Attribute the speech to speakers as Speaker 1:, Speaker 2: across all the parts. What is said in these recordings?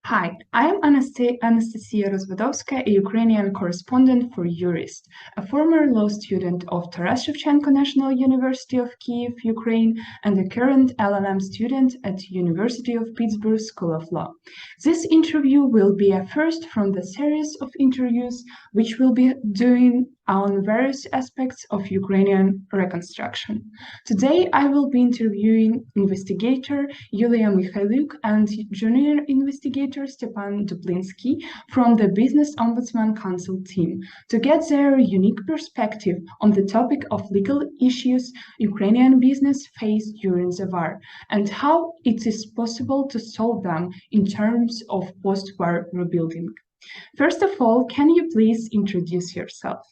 Speaker 1: Hi, I am Anastasiia Rozvadovska, a Ukrainian correspondent for JURIST, a former law student of Taras Shevchenko National University of Kyiv, Ukraine, and a current LLM student at University of Pittsburgh School of Law. This interview will be a first from the series of interviews which we'll be doing on various aspects of Ukrainian reconstruction. Today, I will be interviewing investigator Yuliia Mykhailiuk and junior investigator Stepan Duplinskyi from the Business Ombudsman Council team to get their unique perspective on the topic of legal issues Ukrainian business faced during the war and how it is possible to solve them in terms of post-war rebuilding. First of all, can you please introduce yourself?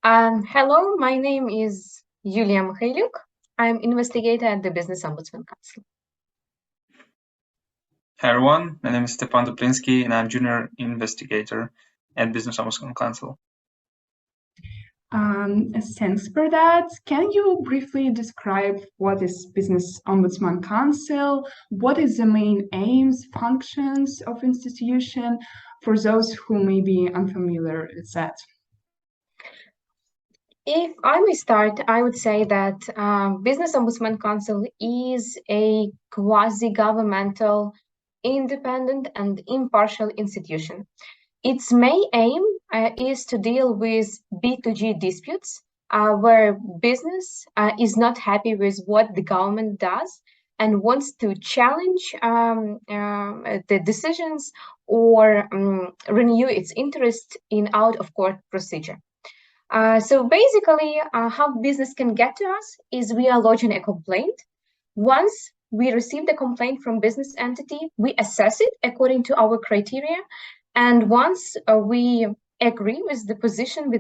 Speaker 2: Hello, my name is Yuliia Mykhailiuk. I'm investigator at the Business Ombudsman Council.
Speaker 3: Hi everyone, my name is Stepan Duplinskyi and I'm junior investigator at Business Ombudsman Council.
Speaker 1: Thanks for that. Can you briefly describe what is Business Ombudsman Council? What is the main aims, functions of institution for those who may be unfamiliar with that?
Speaker 2: If I may start, I would say that Business Ombudsman Council is a quasi-governmental, independent and impartial institution. Its main aim is to deal with B2G disputes where business is not happy with what the government does and wants to challenge the decisions or renew its interest in out-of-court procedure. So basically, how business can get to us is we are lodging a complaint. Once we receive the complaint from business entity, we assess it according to our criteria. And once we agree with the position, we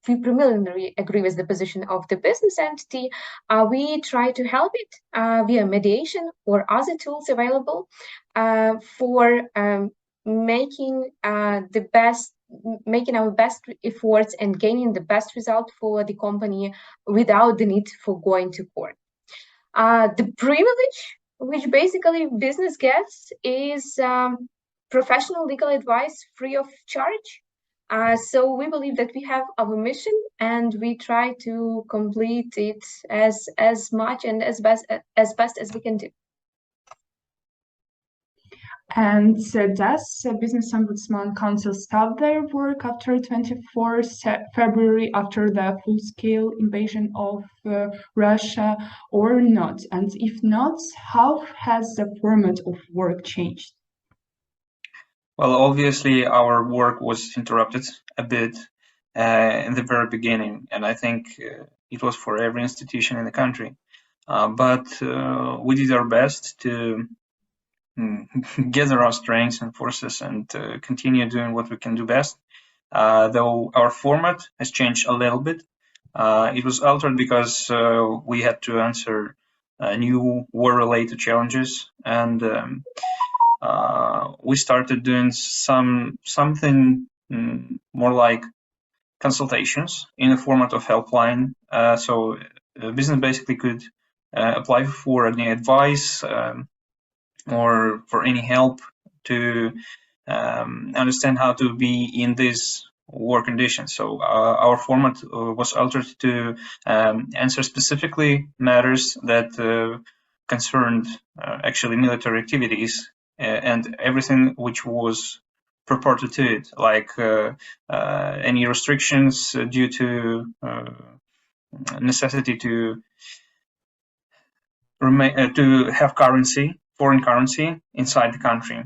Speaker 2: preliminarily agree with the position of the business entity, we try to help it via mediation or other tools available for making our best efforts and gaining the best result for the company without the need for going to court. The privilege which basically business gets is professional legal advice free of charge. So we believe that we have our mission and we try to complete it as much and as best as we can do.
Speaker 1: And does the Business Ombudsman Council stop their work after 24th February, after the full-scale invasion of Russia, or not? And if not, how has the format of work changed?
Speaker 3: Well, obviously our work was interrupted a bit in the very beginning, and I think it was for every institution in the country. But we did our best to gather our strengths and forces and continue doing what we can do best. Though our format has changed a little bit. It was altered because we had to answer new war-related challenges, and we started doing something more like consultations in the format of helpline. So business basically could apply for any advice or for any help to understand how to be in these war conditions. So our format was altered to answer specifically matters that concerned actually military activities and everything which was purported to it, like any restrictions due to necessity to have currency, foreign currency inside the country.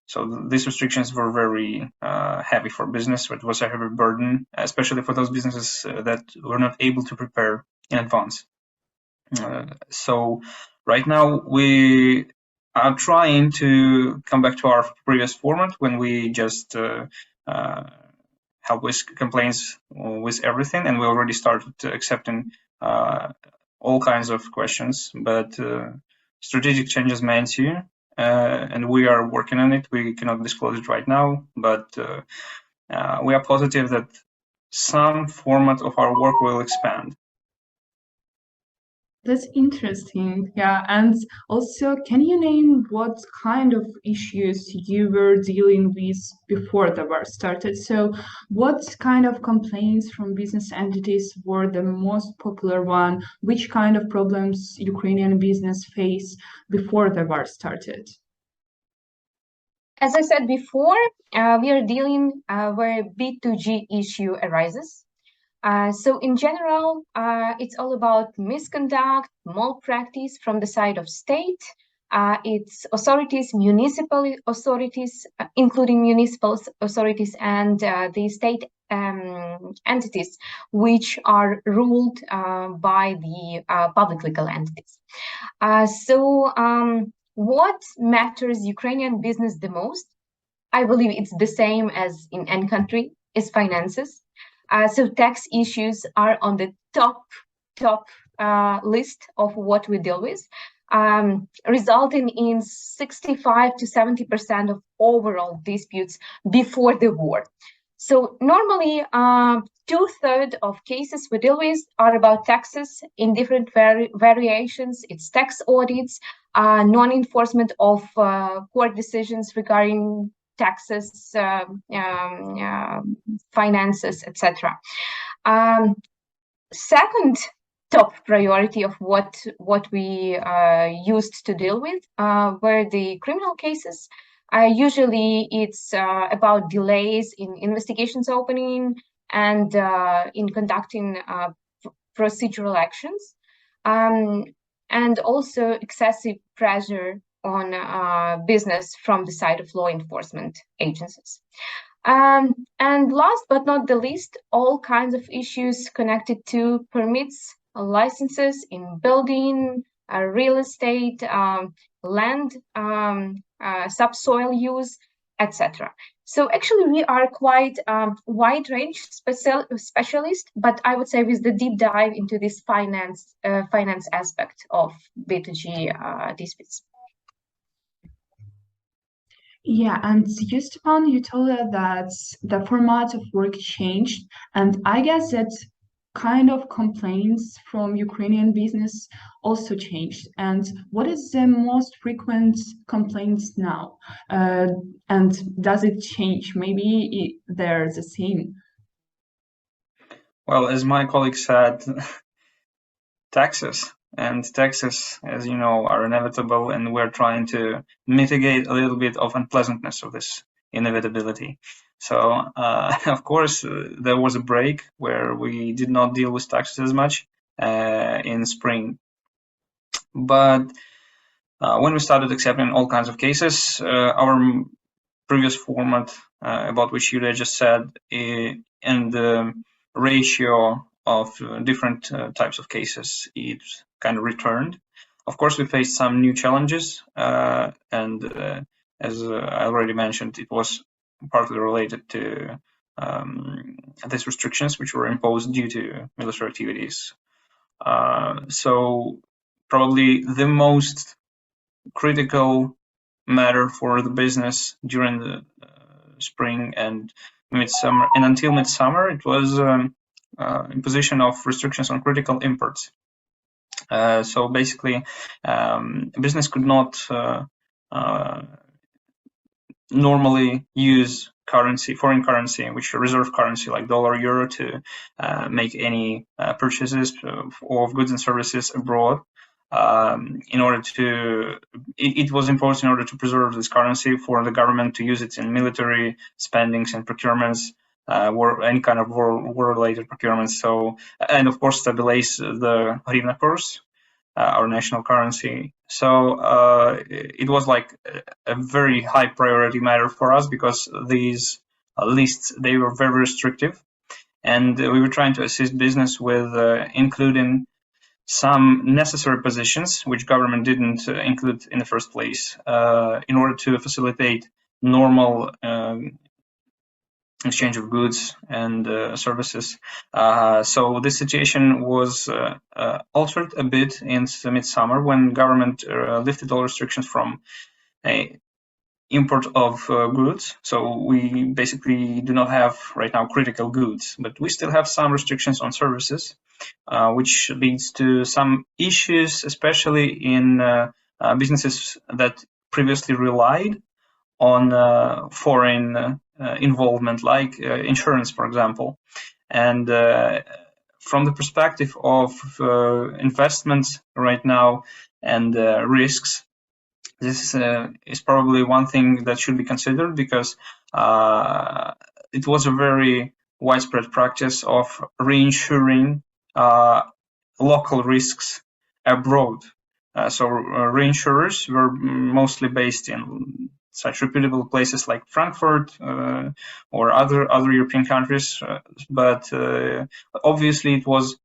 Speaker 3: So these restrictions were very heavy for business. It was a heavy burden, especially for those businesses that were not able to prepare in advance. So right now we are trying to come back to our previous format when we just help with complaints with everything, and we already started accepting all kinds of questions, but strategic changes may ensue, and we are working on it. We cannot disclose it right now, but we are positive that some format of our work will expand.
Speaker 1: That's interesting. Yeah. And also, can you name what kind of issues you were dealing with before the war started? So, what kind of complaints from business entities were the most popular one? Which kind of problems Ukrainian business face before the war started?
Speaker 2: As I said before, we are dealing where B2G issue arises. So in general, it's all about misconduct, malpractice from the side of state. It's authorities, municipal authorities, including municipal authorities and the state entities, which are ruled by the public legal entities. What matters Ukrainian business the most? I believe it's the same as in any country, is finances. So tax issues are on the top list of what we deal with, resulting in 65 to 70% of overall disputes before the war. So normally, 2/3 of cases we deal with are about taxes in different variations. It's tax audits, non-enforcement of court decisions regarding taxes, finances, etc. Second top priority of what we used to deal with were the criminal cases. Usually it's about delays in investigations opening and in conducting procedural actions, and also excessive pressure on business from the side of law enforcement agencies. And last but not the least, all kinds of issues connected to permits, licenses in building, real estate, land, subsoil use, etc. So actually we are quite wide range specialist, but I would say with the deep dive into this finance aspect of B2G disputes.
Speaker 1: Yeah, and you, Stepan, you told us that the format of work changed, and I guess that kind of complaints from Ukrainian business also changed. And what is the most frequent complaints now? And does it change? Maybe they're the same.
Speaker 3: Well, as my colleague said, taxes. And taxes, as you know, are inevitable, and we're trying to mitigate a little bit of unpleasantness of this inevitability. So, of course, there was a break where we did not deal with taxes as much in spring. But when we started accepting all kinds of cases, our previous format, about which Yuliia just said, and the ratio of different types of cases, it kind of returned. Of course, we faced some new challenges, and as I already mentioned, it was partly related to these restrictions which were imposed due to military activities. So probably the most critical matter for the business during the spring and midsummer, and until midsummer, it was imposition of restrictions on critical imports. So basically, business could not normally use foreign currency, which reserve currency like dollar, euro, to make any purchases of goods and services abroad. In order to, it was imposed in order to preserve this currency for the government to use it in military spendings and procurements, or any kind of war-related procurements. So, and of course, stabilize the hryvnia course, our national currency. So it was like a very high priority matter for us, because these lists, they were very restrictive, and we were trying to assist business with including some necessary positions which government didn't include in the first place, in order to facilitate normal exchange of goods and services. So this situation was altered a bit in midsummer, when government lifted all restrictions from import of goods. So we basically do not have right now critical goods, but we still have some restrictions on services, which leads to some issues, especially in businesses that previously relied on foreign involvement, like insurance, for example. And from the perspective of investments right now and risks, this is probably one thing that should be considered, because it was a very widespread practice of reinsuring local risks abroad. So reinsurers were mostly based in such reputable places like Frankfurt or other European countries, but obviously it was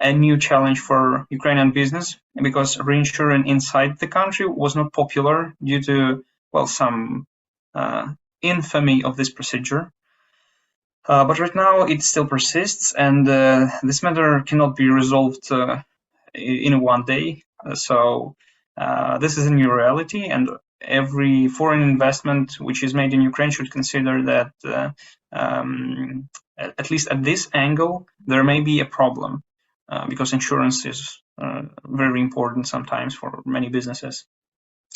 Speaker 3: a new challenge for Ukrainian business, because reinsuring inside the country was not popular due to, well, some infamy of this procedure. But right now it still persists, and this matter cannot be resolved in one day. So this is a new reality, and every foreign investment which is made in Ukraine should consider that at least at this angle, there may be a problem. Because insurance is very important sometimes for many businesses,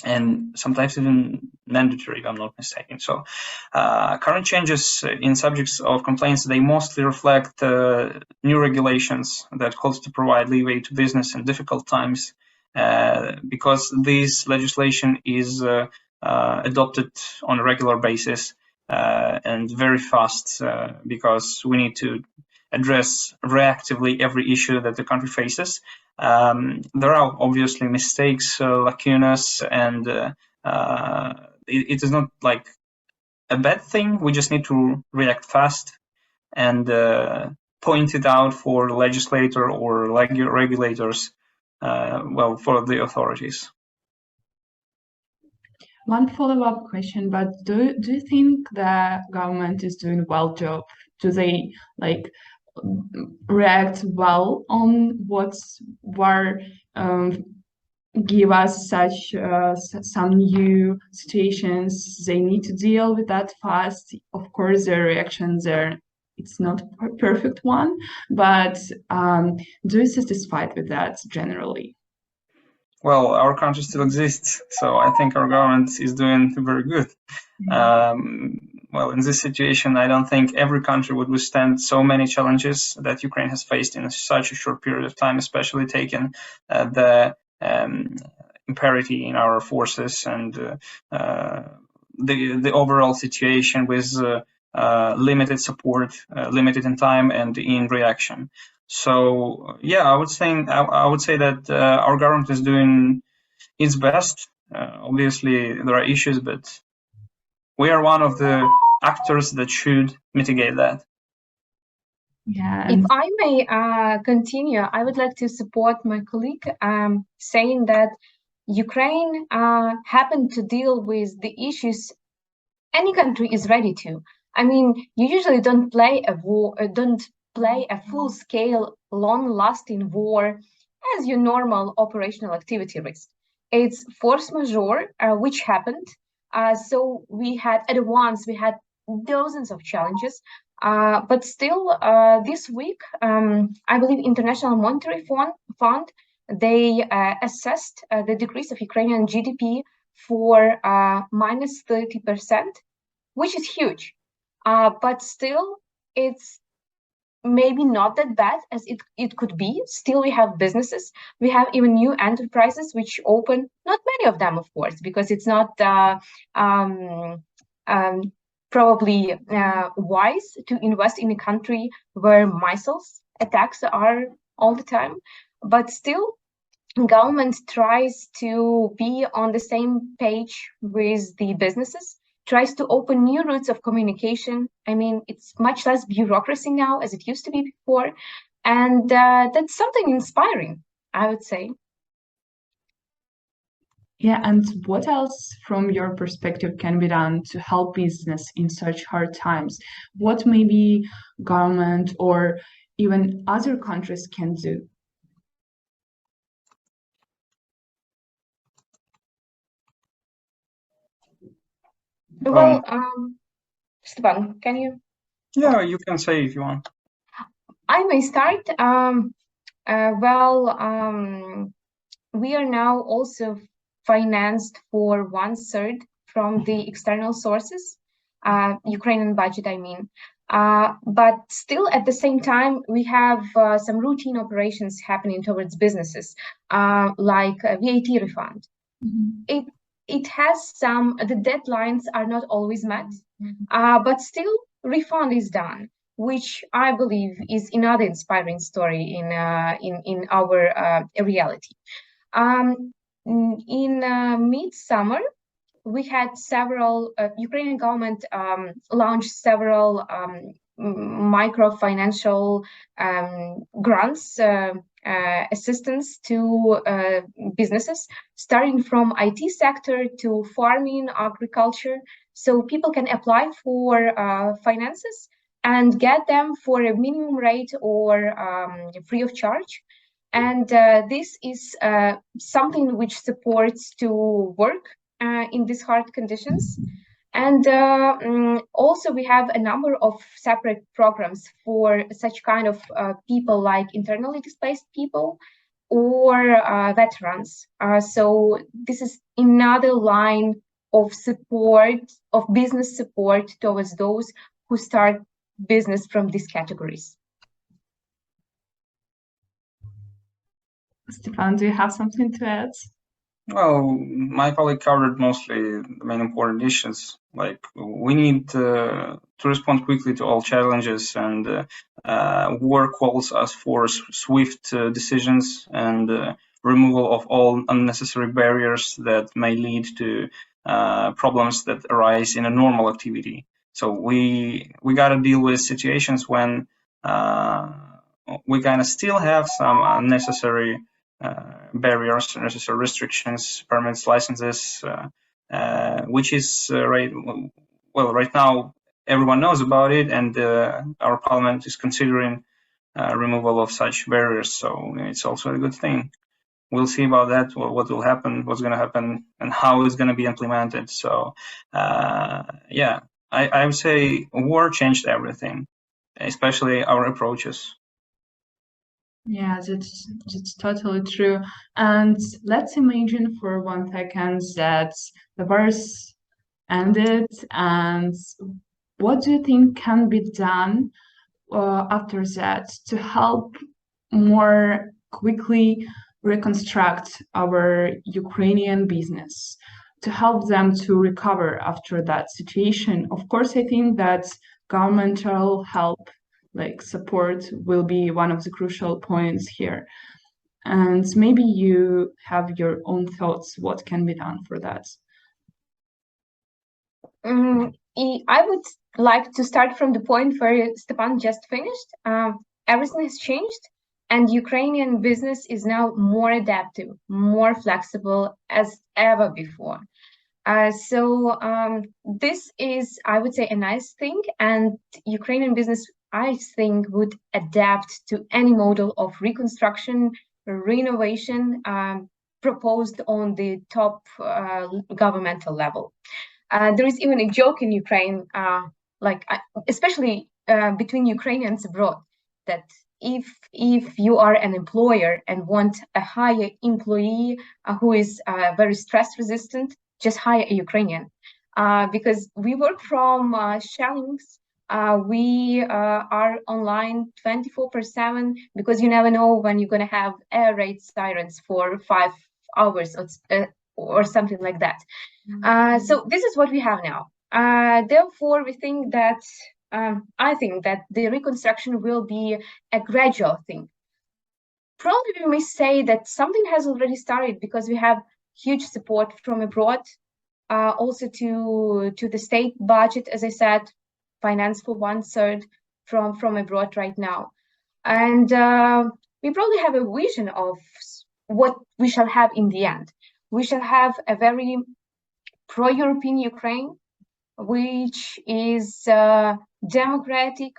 Speaker 3: and sometimes even mandatory, if I'm not mistaken. So current changes in subjects of complaints, they mostly reflect new regulations that calls to provide leeway to business in difficult times, because this legislation is adopted on a regular basis and very fast, because we need to address reactively every issue that the country faces. There are obviously mistakes, lacunas, and it is not like a bad thing. We just need to react fast and point it out for the legislator or regulators, well, for the authorities.
Speaker 1: One follow-up question, but do you think the government is doing a well job? Do they like react well on what's were give us such some new situations? They need to deal with that fast. Of course, their reactions are, it's not a perfect one, but do you satisfied with that generally?
Speaker 3: Well, our country still exists, so I think our government is doing very good. Well, in this situation, I don't think every country would withstand so many challenges that Ukraine has faced in such a short period of time, especially taking the imparity in our forces and the overall situation with limited support, limited in time and in reaction. So yeah, I would say that our government is doing its best. Obviously, there are issues, but we are one of the actors that should mitigate that.
Speaker 1: Yeah.
Speaker 2: If I may continue, I would like to support my colleague saying that Ukraine happened to deal with the issues any country is ready to. I mean, you usually don't play a full-scale, long-lasting war as your normal operational activity risk. It's force majeure, which happened. So we had dozens of challenges, but still this week, I believe International Monetary Fund, they assessed the decrease of Ukrainian GDP for minus 30%, which is huge. But still, it's maybe not that bad as it could be. Still, we have businesses. We have even new enterprises which open, not many of them, of course, because it's not probably wise to invest in a country where missiles attacks are all the time. But still, government tries to be on the same page with the businesses, tries to open new routes of communication. I mean, it's much less bureaucracy now as it used to be before. And that's something inspiring, I would say.
Speaker 1: Yeah, and what else from your perspective can be done to help business in such hard times? What maybe government or even other countries can do?
Speaker 2: Well, Stepan, can you?
Speaker 3: Yeah, you can say if you want.
Speaker 2: I may start. We are now also financed for 1/3 from the external sources, Ukrainian budget, I mean. But still, at the same time, we have some routine operations happening towards businesses, like a VAT refund. It has some, the deadlines are not always met, but still refund is done, which I believe is another inspiring story in our reality. In midsummer, we had several, Ukrainian government launched several microfinancial grants, assistance to businesses, starting from IT sector to farming, agriculture. So people can apply for finances and get them for a minimum rate or free of charge. And this is something which supports to work in these hard conditions. And also we have a number of separate programs for such kind of people like internally displaced people or veterans. So this is another line of support, of business support towards those who start business from these categories.
Speaker 1: Stepan, do you have something to add?
Speaker 3: Well, my colleague covered mostly the main important issues. Like, we need to respond quickly to all challenges, and war calls us for swift decisions and removal of all unnecessary barriers that may lead to problems that arise in a normal activity. So we gotta deal with situations when we kind still have some unnecessary barriers, necessary restrictions, permits, licenses, which is right now everyone knows about it, and our parliament is considering removal of such barriers. So it's also a good thing. We'll see about that, what will happen, what's going to happen, and how it's going to be implemented. So yeah, I would say war changed everything, especially our approaches.
Speaker 1: Yeah, that's totally true. And let's imagine for 1 second that the virus ended, and what do you think can be done after that to help more quickly reconstruct our Ukrainian business, to help them to recover after that situation? Of course, I think that governmental help, like support, will be one of the crucial points here. And maybe you have your own thoughts what can be done for that.
Speaker 2: I would like to start from the point where Stepan just finished. Everything has changed, and Ukrainian business is now more adaptive, more flexible as ever before. So this is, I would say, a nice thing, and Ukrainian business, I think, would adapt to any model of reconstruction, renovation proposed on the top governmental level. There is even a joke in Ukraine, especially between Ukrainians abroad, that if you are an employer and want a hire employee who is very stress resistant, just hire a Ukrainian, because we work from shellings. We are online 24/7, because you never know when you're going to have air raid sirens for 5 hours or something like that. So this is what we have now. Therefore, we think that I think that the reconstruction will be a gradual thing. Probably we may say that something has already started, because we have huge support from abroad, also to the state budget, as I said, finance for 1/3 from abroad right now. And we probably have a vision of what we shall have in the end. We shall have a very pro-European Ukraine, which is democratic,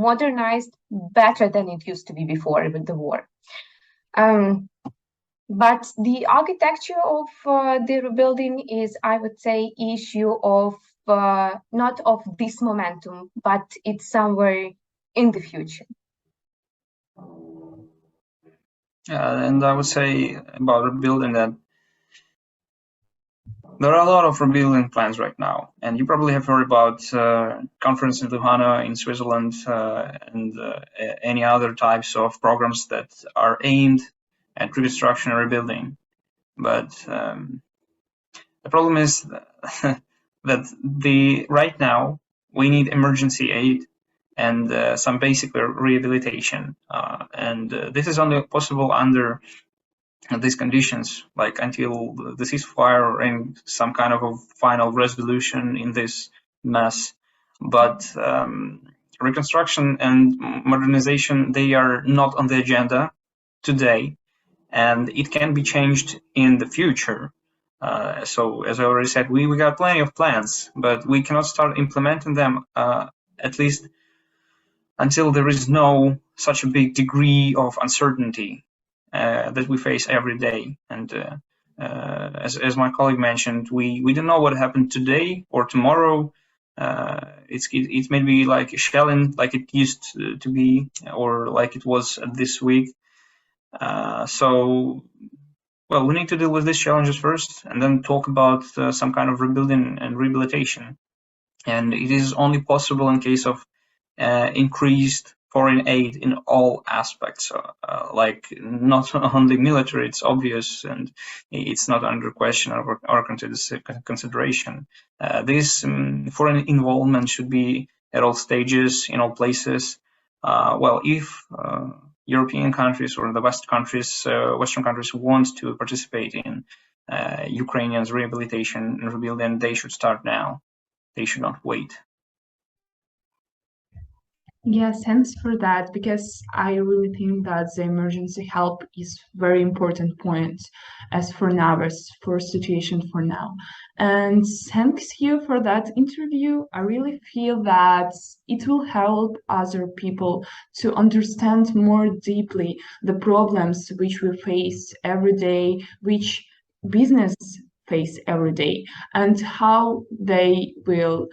Speaker 2: modernized, better than it used to be before with the war. But the architecture of the rebuilding is, I would say, issue of not of this momentum, but it's somewhere in the future.
Speaker 3: And I would say about rebuilding that there are a lot of rebuilding plans right now, and you probably have heard about conference in Ljubljana in Switzerland and any other types of programs that are aimed at reconstruction and rebuilding. But the problem is that right now we need emergency aid and some basic rehabilitation, and this is only possible under these conditions, like until the ceasefire and some kind of a final resolution in this mess. But reconstruction and modernization, they are not on the agenda today, and it can be changed in the future. So as I already said, we got plenty of plans, but we cannot start implementing them at least until there is no such a big degree of uncertainty that we face every day. And as my colleague mentioned, we don't know what happened today or tomorrow. It may be like a shelling, like it used to be, or like it was this week. So, well, we need to deal with these challenges first, and then talk about some kind of rebuilding and rehabilitation. And it is only possible in case of increased foreign aid in all aspects, like not only military, it's obvious, and it's not under question or consideration. This foreign involvement should be at all stages, in all places. Well, if European countries or the Western countries want to participate in Ukrainians' rehabilitation and rebuilding, they should start now. They should not wait.
Speaker 1: Yes, thanks for that, because I really think that the emergency help is very important point as for now, as for situation for now. And thanks you for that interview. I really feel that it will help other people to understand more deeply the problems which we face every day, which business face every day, and how they will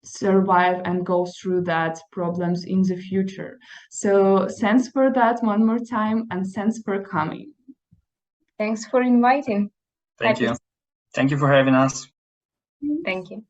Speaker 1: survive and go through that problems in the future. So thanks for that one more time, and thanks for coming.
Speaker 2: Thanks for inviting.
Speaker 3: Thank you. Thank you for having us.
Speaker 2: Thank you.